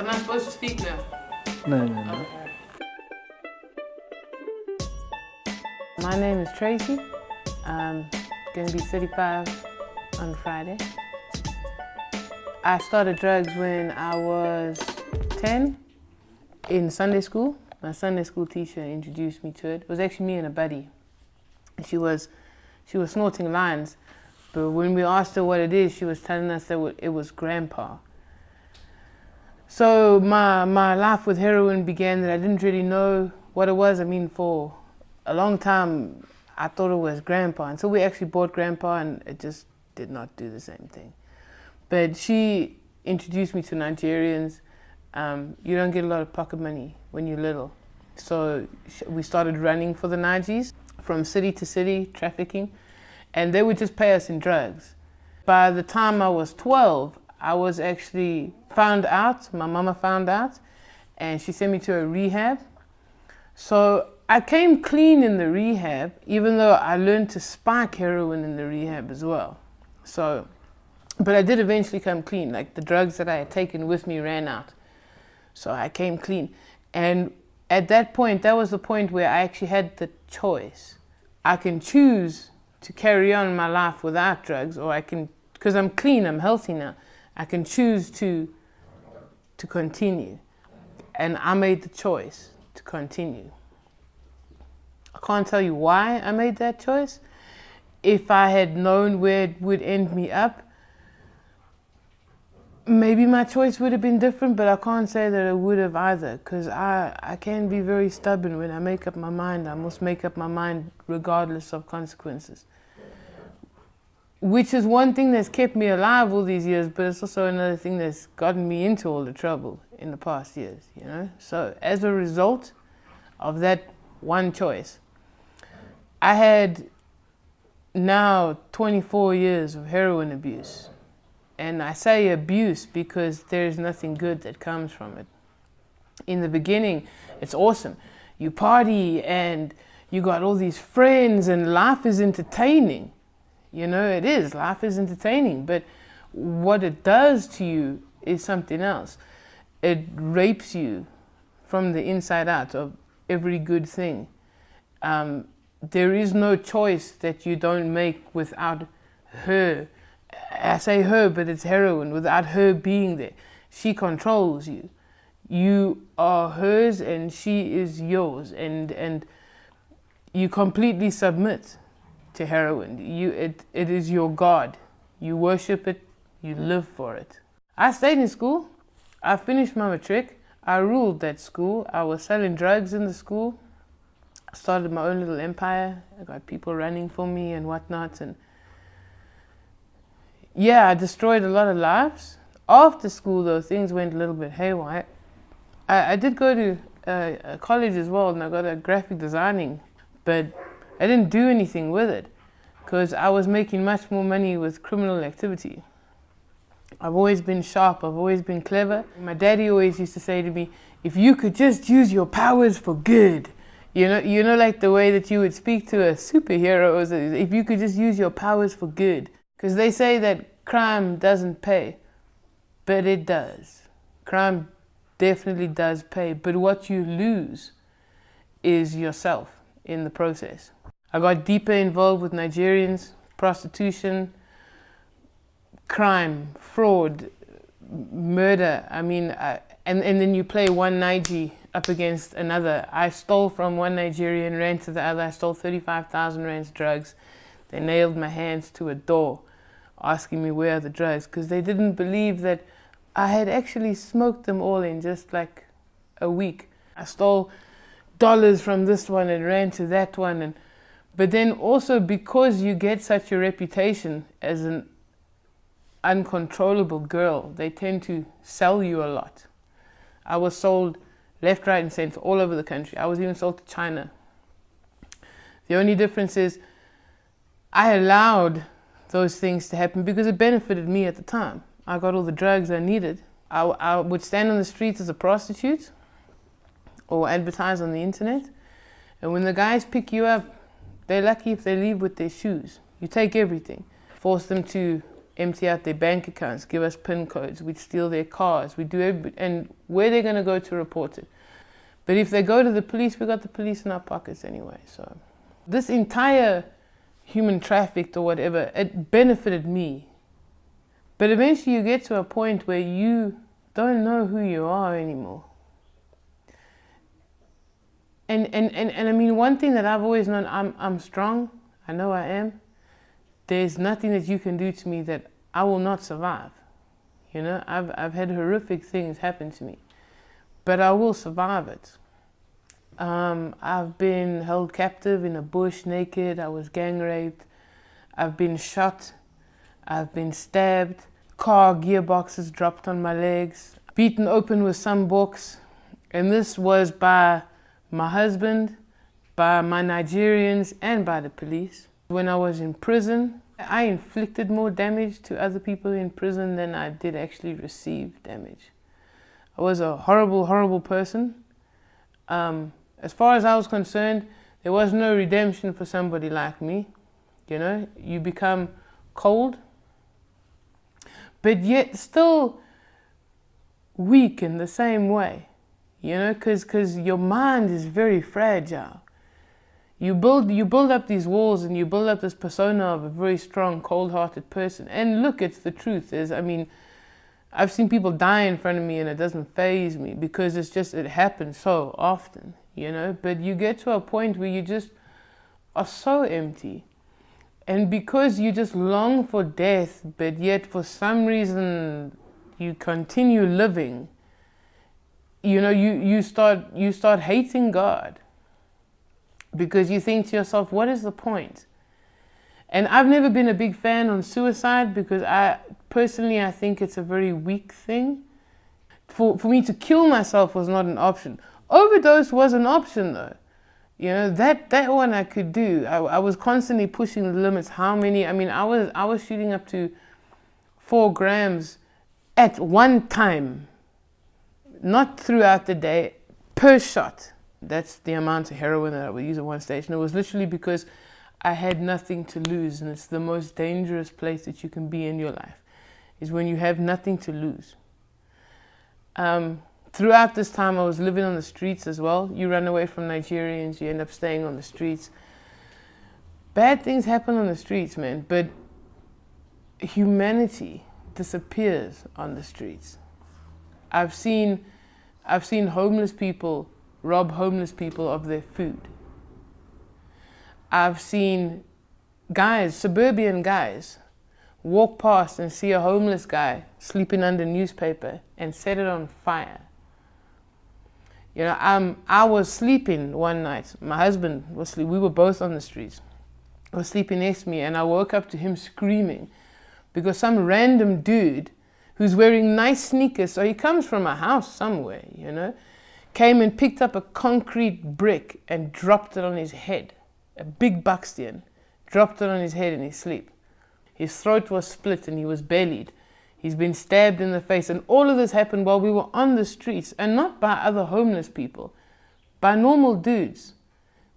Am I supposed to speak now? No, no, no. My name is Tracey. I'm going to be 35 on Friday. I started drugs when I was 10 in Sunday school. My Sunday school teacher introduced me to it. It was actually me and a buddy. She was snorting lines, but when we asked her what it is, she was telling us that it was grandpa. So my life with heroin began that I didn't really know what it was. I mean, for a long time, I thought it was grandpa until we actually bought grandpa, and it just did not do the same thing. But she introduced me to Nigerians. You don't get a lot of pocket money when you're little. So we started running for the Nigis from city to city, trafficking, and they would just pay us in drugs. By the time I was 12, I was actually found out, my mama found out, and she sent me to a rehab. So I came clean in the rehab, even though I learned to spike heroin in the rehab as well. So, but I did eventually come clean, like the drugs that I had taken with me ran out. So I came clean. And at that point, that was the point where I actually had the choice. I can choose to carry on my life without drugs, or I can, because I'm clean, I'm healthy now, I can choose to continue. And I made the choice to continue. I can't tell you why I made that choice. If I had known where it would end me up, maybe my choice would have been different, but I can't say that it would have either, because I can be very stubborn. When I make up my mind, I must make up my mind regardless of consequences. Which is one thing that's kept me alive all these years, but it's also another thing that's gotten me into all the trouble in the past years, you know? So as a result of that one choice, I had now 24 years of heroin abuse. And I say abuse because there's nothing good that comes from it. In the beginning, it's awesome. You party and you got all these friends and life is entertaining. You know, it is. Life is entertaining. But what it does to you is something else. It rapes you from the inside out of every good thing. There is no choice that you don't make without her. I say her, but it's heroin, without her being there. She controls you. You are hers and she is yours. And you completely submit to heroin. It is your God. You worship it, you live for it. I stayed in school. I finished my matric. I ruled that school. I was selling drugs in the school. I started my own little empire. I got people running for me and whatnot. And yeah, I destroyed a lot of lives. After school, though, things went a little bit haywire. I did go to a college as well, and I got a graphic designing, but I didn't do anything with it because I was making much more money with criminal activity. I've always been sharp, I've always been clever. My daddy always used to say to me, if you could just use your powers for good, you know, like the way that you would speak to a superhero, if you could just use your powers for good. Because they say that crime doesn't pay, but it does. Crime definitely does pay, but what you lose is yourself in the process. I got deeper involved with Nigerians, prostitution, crime, fraud, murder. I mean, and then you play one Nige up against another. I stole from one Nigerian, ran to the other. I stole 35,000 rands drugs. They nailed my hands to a door, asking me where are the drugs, because they didn't believe that I had actually smoked them all in just like a week. I stole dollars from this one and ran to that one. But then also because you get such a reputation as an uncontrollable girl, they tend to sell you a lot. I was sold left, right and center all over the country. I was even sold to China. The only difference is I allowed those things to happen because it benefited me at the time. I got all the drugs I needed. I would stand on the streets as a prostitute or advertise on the internet. And when the guys pick you up, they're lucky if they leave with their shoes. You take everything. Force them to empty out their bank accounts, give us PIN codes, we'd steal their cars, we'd do and where they're going to go to report it. But if they go to the police, we got the police in our pockets anyway. So this entire human trafficked or whatever, it benefited me. But eventually you get to a point where you don't know who you are anymore. And I mean, one thing that I've always known, I'm strong. I know I am. There's nothing that you can do to me that I will not survive. You know, I've had horrific things happen to me, but I will survive it. I've been held captive in a bush naked. I was gang raped. I've been shot. I've been stabbed. Car gearboxes dropped on my legs. Beaten open with some books. And this was by my husband, by my Nigerians, and by the police. When I was in prison, I inflicted more damage to other people in prison than I did actually receive damage. I was a horrible, horrible person. As far as I was concerned, there was no redemption for somebody like me. You know, you become cold, but yet still weak in the same way. You know, because your mind is very fragile. You build up these walls and you build up this persona of a very strong, cold-hearted person. And look, it's the truth. I mean, I've seen people die in front of me and it doesn't faze me because it happens so often, you know. But you get to a point where you just are so empty. And because you just long for death, but yet for some reason you continue living, you know, you start hating God. Because you think to yourself, what is the point? And I've never been a big fan on suicide because I think it's a very weak thing. For me to kill myself was not an option. Overdose was an option though. You know, that one I could do. I was constantly pushing the limits. I was shooting up to 4 grams at one time. Not throughout the day, per shot. That's the amount of heroin that I would use at one stage. And it was literally because I had nothing to lose. And it's the most dangerous place that you can be in your life, is when you have nothing to lose. Throughout this time, I was living on the streets as well. You run away from Nigerians, you end up staying on the streets. Bad things happen on the streets, man. But humanity disappears on the streets. I've seen homeless people rob homeless people of their food. I've seen guys, suburban guys, walk past and see a homeless guy sleeping under newspaper and set it on fire. You know, I was sleeping one night. My husband was sleeping. We were both on the streets. He was sleeping next to me, and I woke up to him screaming because some random dude who's wearing nice sneakers, so he comes from a house somewhere, you know, came and picked up a concrete brick and dropped it on his head. A big buckskin, dropped it on his head in his sleep. His throat was split and he was bellied. He's been stabbed in the face. And all of this happened while we were on the streets, and not by other homeless people, by normal dudes.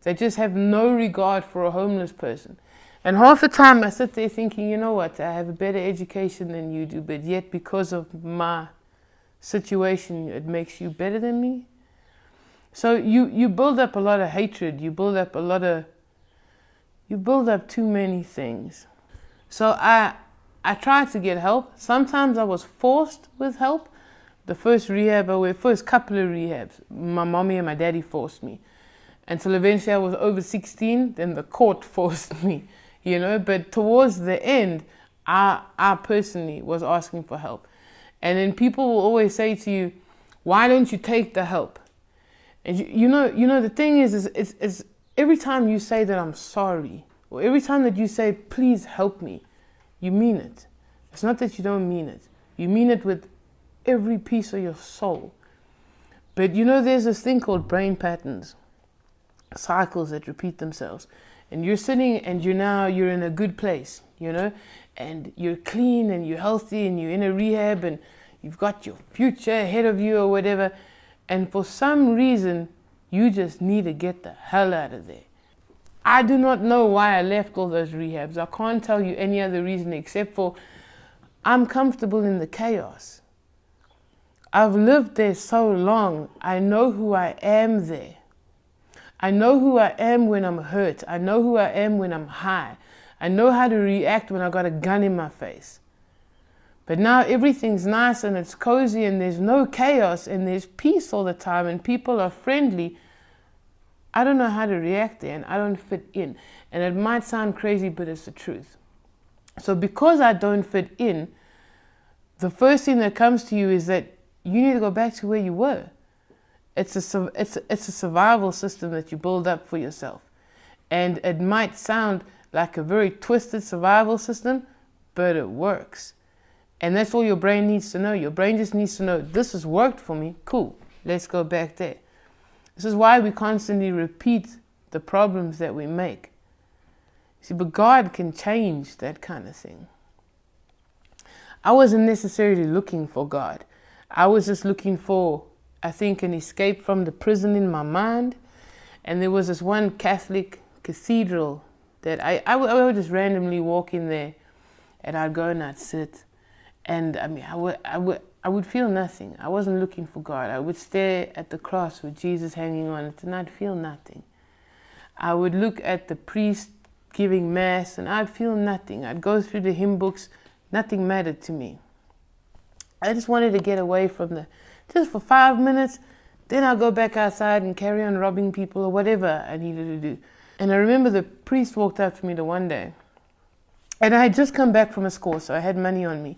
They just have no regard for a homeless person. And half the time I sit there thinking, you know what, I have a better education than you do, but yet because of my situation, it makes you better than me. So you build up a lot of hatred, you build up too many things. So I tried to get help. Sometimes I was forced with help. The first couple of rehabs, my mommy and my daddy forced me. Until eventually I was over 16, then the court forced me, you know. But towards the end, I personally was asking for help. And then people will always say to you, why don't you take the help? And you know the thing is every time you say that I'm sorry, or every time that you say, please help me, you mean it. It's not that you don't mean it. You mean it with every piece of your soul. But you know, there's this thing called brain patterns, cycles that repeat themselves. And you're sitting and you're in a good place, you know, and you're clean and you're healthy and you're in a rehab and you've got your future ahead of you or whatever. And for some reason, you just need to get the hell out of there. I do not know why I left all those rehabs. I can't tell you any other reason except for I'm comfortable in the chaos. I've lived there so long, I know who I am there. I know who I am when I'm hurt. I know who I am when I'm high. I know how to react when I got a gun in my face. But now everything's nice and it's cozy and there's no chaos and there's peace all the time and people are friendly. I don't know how to react there and I don't fit in. And it might sound crazy, but it's the truth. So because I don't fit in, the first thing that comes to you is that you need to go back to where you were. It's a survival system that you build up for yourself. And it might sound like a very twisted survival system, but it works. And that's all your brain needs to know. Your brain just needs to know, this has worked for me, cool, let's go back there. This is why we constantly repeat the problems that we make. See, but God can change that kind of thing. I wasn't necessarily looking for God. I was just looking for, I think, an escape from the prison in my mind. And there was this one Catholic cathedral that I would just randomly walk in there and I'd go and I'd sit. And I mean, I would feel nothing. I wasn't looking for God. I would stare at the cross with Jesus hanging on it and I'd feel nothing. I would look at the priest giving mass and I'd feel nothing. I'd go through the hymn books. Nothing mattered to me. I just wanted to get away from just for 5 minutes. Then I'll go back outside and carry on robbing people or whatever I needed to do. And I remember the priest walked up to me the one day. And I had just come back from a score, so I had money on me.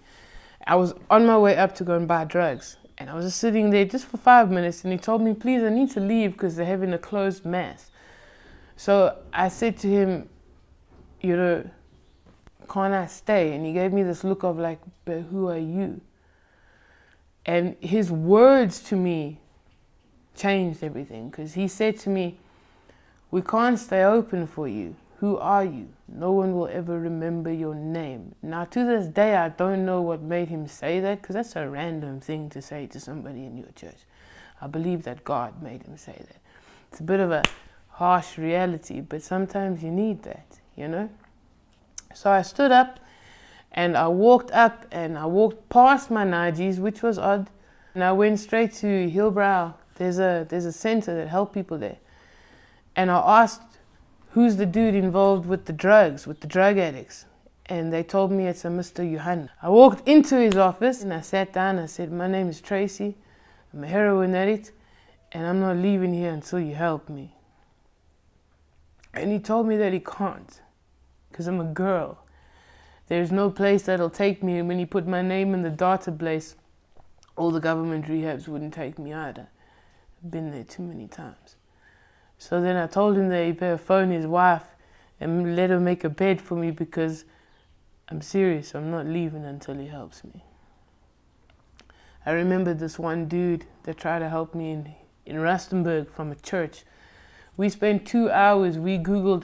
I was on my way up to go and buy drugs. And I was just sitting there just for 5 minutes. And he told me, please, I need to leave because they're having a closed mass. So I said to him, you know, can't I stay? And he gave me this look of like, but who are you? And his words to me changed everything, because he said to me, we can't stay open for you. Who are you? No one will ever remember your name. Now, to this day, I don't know what made him say that, because that's a random thing to say to somebody in your church. I believe that God made him say that. It's a bit of a harsh reality, but sometimes you need that, you know? So I stood up and I walked up and I walked past my Najis, which was odd. And I went straight to Hillbrow. There's a center that help people there. And I asked, who's the dude involved with the drugs, with the drug addicts? And they told me it's a Mr. Johan. I walked into his office and I sat down. I said, my name is Tracey. I'm a heroin addict and I'm not leaving here until you help me. And he told me that he can't, because I'm a girl. There's no place that'll take me. And when he put my name in the database, all the government rehabs wouldn't take me either. I've been there too many times. So then I told him that he better phone his wife and let her make a bed for me, because I'm serious. I'm not leaving until he helps me. I remember this one dude that tried to help me in Rustenburg from a church. We spent 2 hours. We Googled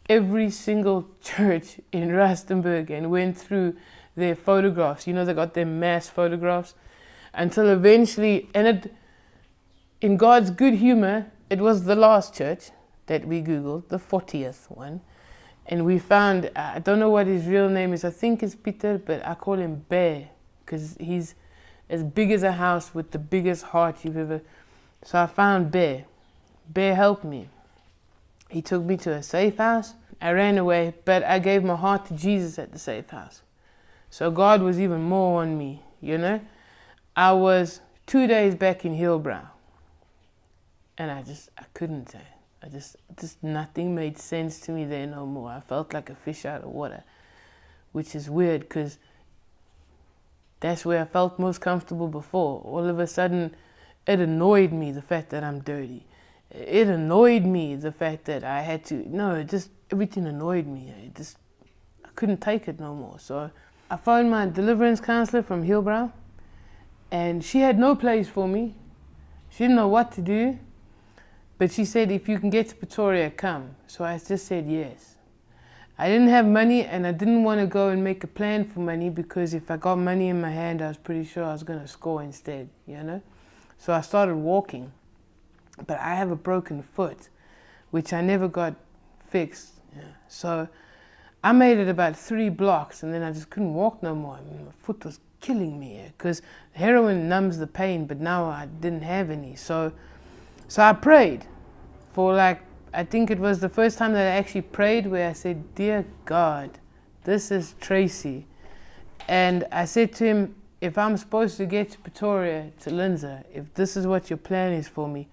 every single church in Rustenburg and went through their photographs. You know, they got their mass photographs. Until eventually, in God's good humor, it was the last church that we Googled, the 40th one. And we found, I don't know what his real name is. I think it's Peter, but I call him Bear, because he's as big as a house with the biggest heart you've ever. So I found Bear. Bear helped me. He took me to a safe house. I ran away, but I gave my heart to Jesus at the safe house. So God was even more on me, you know. I was 2 days back in Hillbrow. And I couldn't say. Just nothing made sense to me there no more. I felt like a fish out of water, which is weird, because that's where I felt most comfortable before. All of a sudden, it annoyed me, the fact that I'm dirty. It annoyed me, the fact that I had to, everything annoyed me. I couldn't take it no more. So I phoned my deliverance counselor from Hillbrow, and she had no place for me. She didn't know what to do, but she said, if you can get to Pretoria, come. So I just said yes. I didn't have money, and I didn't want to go and make a plan for money, because if I got money in my hand, I was pretty sure I was going to score instead, you know? So I started walking. But I have a broken foot, which I never got fixed. Yeah. So I made it about 3 blocks, and then I just couldn't walk no more. I mean, my foot was killing me because heroin numbs the pain, but now I didn't have any. So I prayed for like, I think it was the first time that I actually prayed where I said, "Dear God, this is Tracey." And I said to him, if I'm supposed to get to Pretoria, to Lindsay, if this is what your plan is for me,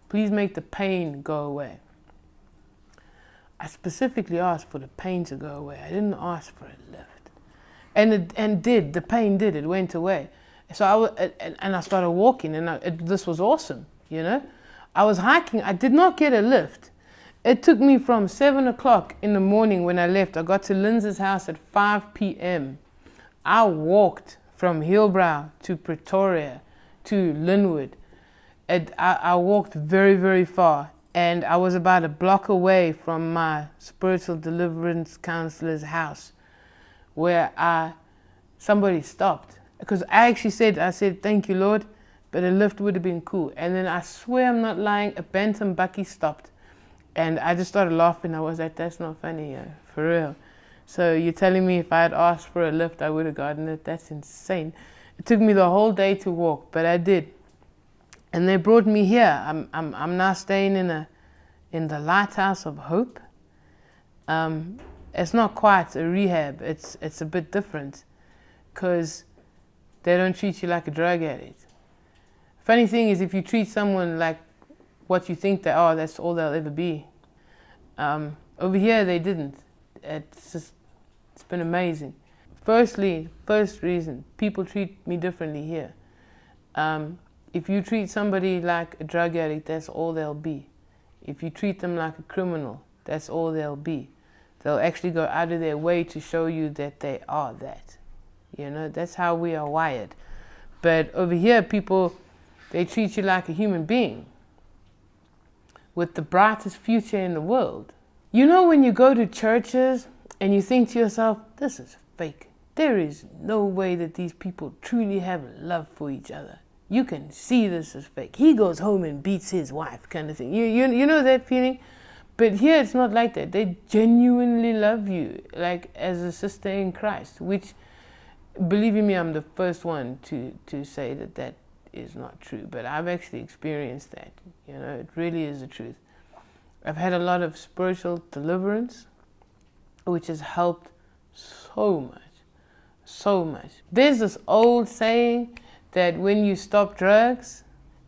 please make the pain go away. I specifically asked for the pain to go away. I didn't ask for a lift. And the pain did, it went away. So I started walking, and this was awesome, you know. I was hiking, I did not get a lift. It took me from 7 o'clock in the morning when I left. I got to Lindsay's house at 5 p.m. I walked from Hillbrow to Pretoria to Linwood. I walked very, very far, and I was about a block away from my spiritual deliverance counselor's house, where somebody stopped. Because I said, "Thank you, Lord," but a lift would have been cool. And then I swear I'm not lying, a Bantam Bucky stopped. And I just started laughing. I was like, "That's not funny, for real." So you're telling me if I had asked for a lift, I would have gotten it? That's insane. It took me the whole day to walk, but I did. And they brought me here. I'm now staying in the Lighthouse of Hope. It's not quite a rehab. It's a bit different because they don't treat you like a drug addict. Funny thing is, if you treat someone like what you think they are, that's all they'll ever be. Over here, they didn't. It's been amazing. First reason, people treat me differently here. If you treat somebody like a drug addict, that's all they'll be. If you treat them like a criminal, that's all they'll be. They'll actually go out of their way to show you that they are that. You know, that's how we are wired. But over here, people, they treat you like a human being with the brightest future in the world. You know, when you go to churches and you think to yourself, this is fake. There is no way that these people truly have love for each other. You can see this is fake. He goes home and beats his wife, kind of thing. You know that feeling? But here it's not like that. They genuinely love you, like as a sister in Christ, which, believe me, I'm the first one to say that is not true. But I've actually experienced that. You know, it really is the truth. I've had a lot of spiritual deliverance, which has helped so much, so much. There's this old saying that when you stop drugs,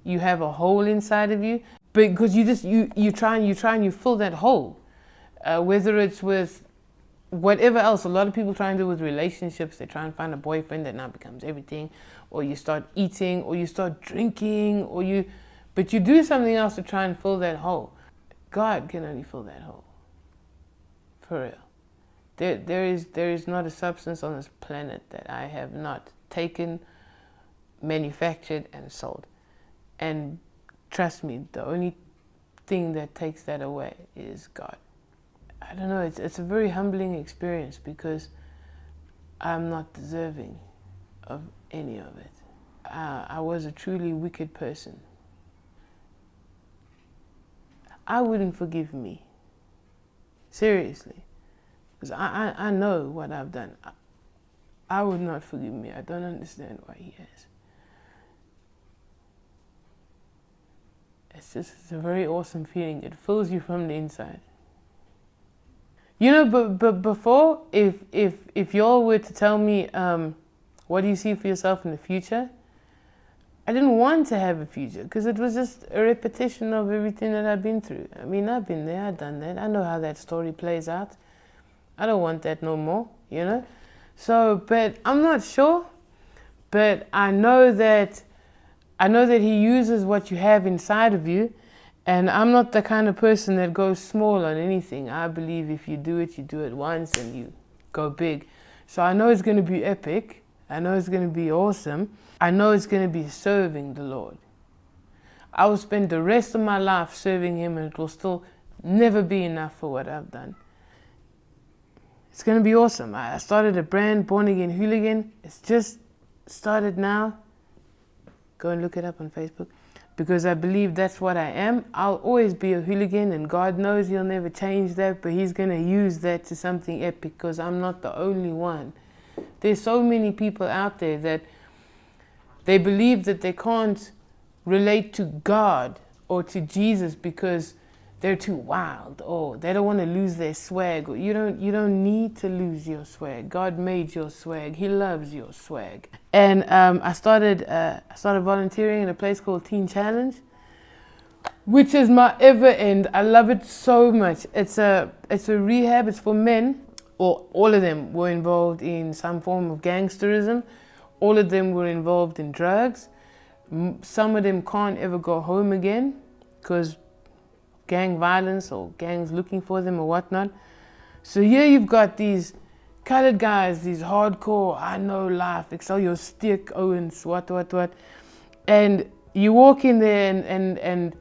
you have a hole inside of you, because you try and you fill that hole, whether it's with whatever else. A lot of people try and do with relationships. They try and find a boyfriend that now becomes everything, or you start eating, or you start drinking, but you do something else to try and fill that hole. God can only fill that hole, for real. There is not a substance on this planet that I have not taken, manufactured, and sold. And trust me, the only thing that takes that away is God. I don't know, it's a very humbling experience because I'm not deserving of any of it. I was a truly wicked person. I wouldn't forgive me, seriously, because I know what I've done. I would not forgive me. I don't understand why he has. It's a very awesome feeling. It fills you from the inside. You know, but before, if y'all were to tell me, what do you see for yourself in the future? I didn't want to have a future because it was just a repetition of everything that I've been through. I mean, I've been there, I've done that. I know how that story plays out. I don't want that no more, you know? So, but I'm not sure, but I know that he uses what you have inside of you, and I'm not the kind of person that goes small on anything. I believe if you do it once and you go big. So I know it's going to be epic. I know it's going to be awesome. I know it's going to be serving the Lord. I will spend the rest of my life serving Him, and it will still never be enough for what I've done. It's going to be awesome. I started a brand, Born Again Hooligan. It's just started now. Go and look it up on Facebook. because I believe that's what I am. I'll always be a hooligan, and God knows He'll never change that, but He's going to use that to something epic, because I'm not the only one. There's so many people out there that they believe that they can't relate to God or to Jesus because they're too wild, or they don't want to lose their swag. Or you don't need to lose your swag. God made your swag. He loves your swag. And I started volunteering in a place called Teen Challenge, which is my ever end. I love it so much. It's a rehab. It's for men, or all of them were involved in some form of gangsterism. All of them were involved in drugs. Some of them can't ever go home again because gang violence or gangs looking for them or whatnot. So here you've got these colored guys, these hardcore, I know life, excel your stick, Owens, what. And you walk in there and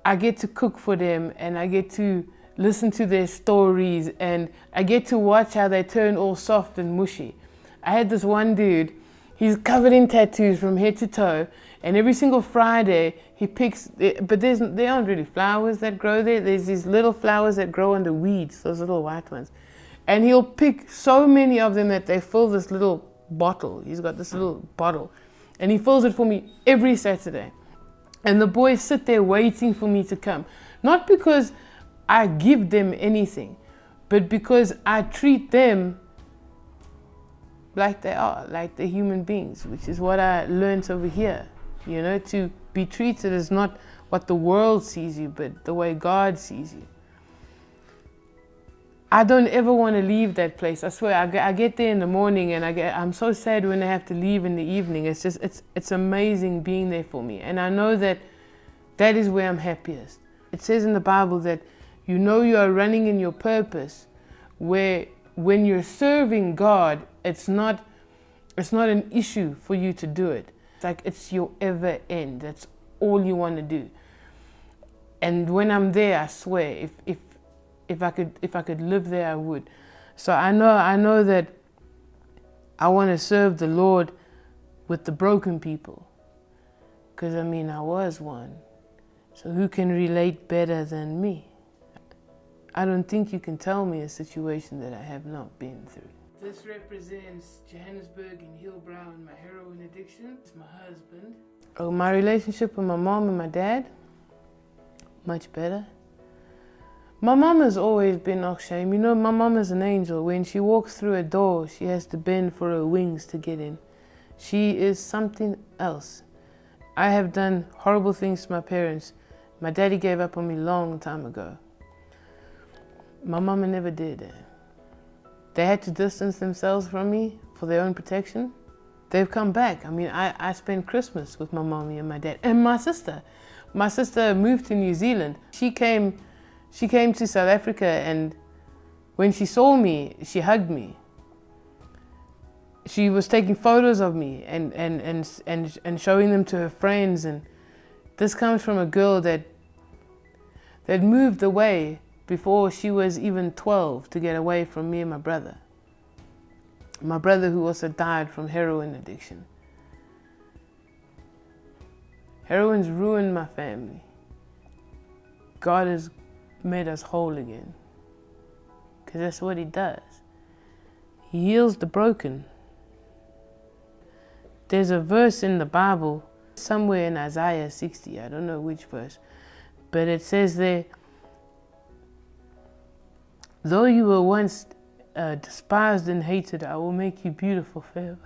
I get to cook for them, and I get to listen to their stories, and I get to watch how they turn all soft and mushy. I had this one dude, he's covered in tattoos from head to toe, and every single Friday he picks, but there aren't really flowers that grow there. There's these little flowers that grow under weeds, those little white ones. And he'll pick so many of them that they fill this little bottle. He's got this little bottle, and he fills it for me every Saturday. And the boys sit there waiting for me to come. Not because I give them anything, but because I treat them like they are, like they're human beings, which is what I learned over here. You know, to be treated as not what the world sees you, but the way God sees you. I don't ever want to leave that place. I swear, I get there in the morning and I'm so sad when I have to leave in the evening. It's just, it's amazing being there for me. And I know that that is where I'm happiest. It says in the Bible that you know you are running in your purpose, where when you're serving God, it's not an issue for you to do it. It's like it's your ever end. That's all you want to do. And when I'm there, I swear, if I could live there, I would. So I know that I want to serve the Lord with the broken people, because I mean, I was one. So who can relate better than me? I don't think you can tell me a situation that I have not been through. This represents Johannesburg and Hillbrow and my heroin addiction. It's my husband. Oh, my relationship with my mom and my dad, much better. My mom has always been Oxshame. You know, my mom is an angel. When she walks through a door, she has to bend for her wings to get in. She is something else. I have done horrible things to my parents. My daddy gave up on me a long time ago. My mama never did. They had to distance themselves from me for their own protection. They've come back. I mean, I spent Christmas with my mommy and my dad and my sister. My sister moved to New Zealand. She came to South Africa, and when she saw me, she hugged me. She was taking photos of me and showing them to her friends. And this comes from a girl that moved away before she was even 12 to get away from me and my brother. My brother, who also died from heroin addiction. Heroin's ruined my family. God has made us whole again, because that's what He does. He heals the broken. There's a verse in the Bible, somewhere in Isaiah 60, I don't know which verse, but it says there, though you were once despised and hated, I will make you beautiful forever.